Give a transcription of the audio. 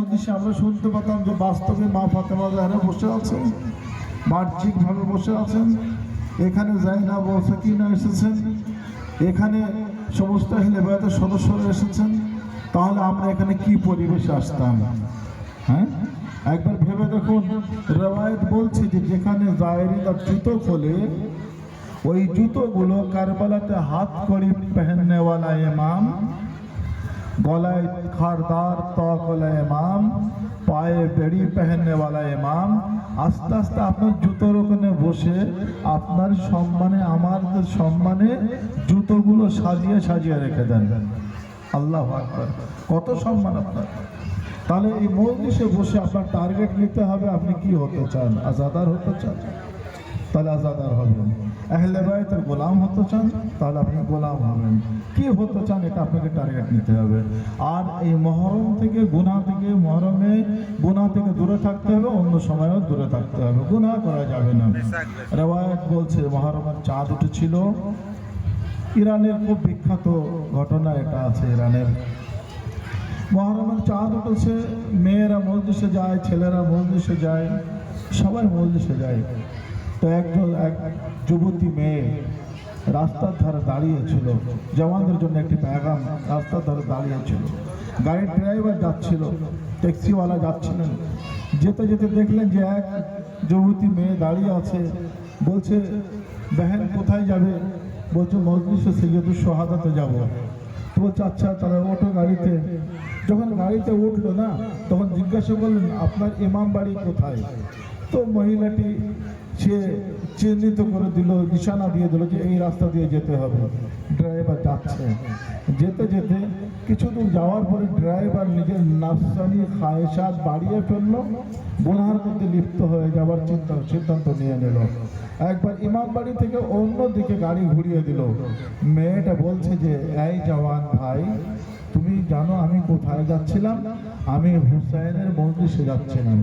মজলিসে আমরা শুনতে পেতাম যে বাস্তবে মা ফাতেমা জাহরা বসে আছেন, বাহ্যিকভাবে বসে আছেন। এখানে যায়না বসে কিনা এসেছেন, এখানে সমস্ত আহলে বায়তের সদস্যরা এসেছেন, তাহলে আমরা এখানে কি পরিবেশে আসতাম? হ্যাঁ, একবার ভেবে দেখুন। রেওয়ায়েত বলছে যে যেখানে জায়েরিরা জুতো খোলে, ওই জুতোগুলো কারবালাতে হাত কড়ি পহননেওয়ালা ইমাম, গলায় খারদার তকলা ইমাম, পায়ে বেড়ি পহননেওয়ালা ইমাম আস্তে আস্তে আপনার জুতোর ওখানে বসে আপনার সম্মানে, আমাদের সম্মানে জুতোগুলো সাজিয়ে সাজিয়ে রেখে দেন। আল্লাহু আকবার, কত সম্মান আপনার! তাহলে এই মজলিসে বসে আপনার টার্গেট নিতে হবে, আপনি কি হতে চান? আজাদার হতে চান, তাহলে আজাদার হবেন। আহলে বায়তের গোলাম হতে চান, তাহলে আপনি গোলাম হবেন। কি হতে চান, এটা আপনাকে টার্গেট নিতে হবে। আর এই মহরম থেকে, গুনাহ থেকে, মহরমে গুনাহ থেকে দূরে থাকতে হবে, অন্য সময়েও দূরে থাকতে হবে, গুনাহ করা যাবে না। রেওয়ায়েত বলছে মহরমের চাঁদ উঠেছিল। ইরানের খুব বিখ্যাত ঘটনা এটা আছে। ইরানের মহরমের চাঁদ উঠেছে, মেয়েরা মজলিসে যায়, ছেলেরা মজলিসে যায়, সবাই মজলিসে যায়। তো এক যুবতী মেয়ে রাস্তার ধারে দাঁড়িয়েছিল, জওয়ানদের জন্য একটি পেগাম রাস্তার ধারে দাঁড়িয়েছিল। গাড়ির ড্রাইভার যাচ্ছিল, ট্যাক্সিওয়ালা যাচ্ছিলেন। যেতে যেতে দেখলেন যে এক যুবতী মেয়ে দাঁড়িয়ে আছে। বলছে, বেহেন কোথায় যাবে? বলছে, মজলিসে সৈয়দুস শাহাদাতে যাব। তো বলছে, আচ্ছা তাহলে ওঠো গাড়িতে। যখন গাড়িতে উঠলো না, তখন জিজ্ঞাসা করলেন, আপনার ইমাম বাড়ি কোথায়? তো মহিলাটি সে চিহ্নিত করে দিল, নিশানা দিয়ে দিল যে এই রাস্তা দিয়ে যেতে হবে। ড্রাইভার যাচ্ছে। যেতে যেতে কিছু দূর যাওয়ার পরে ড্রাইভার নিজের নাফসানি খায়েশাত বাড়িয়ে ফেললো, গুনাহের মধ্যে লিপ্ত হয়ে যাওয়ার সিদ্ধান্ত নিয়ে নিল। একবার ইমাম বাড়ি থেকে অন্য দিকে গাড়ি ঘুরিয়ে দিল। মেয়েটা বলছে যে, এই জওয়ান ভাই, তুমি জানো আমি কোথায় যাচ্ছিলাম? আমি হুসাইনের মজলিসে যাচ্ছিলাম।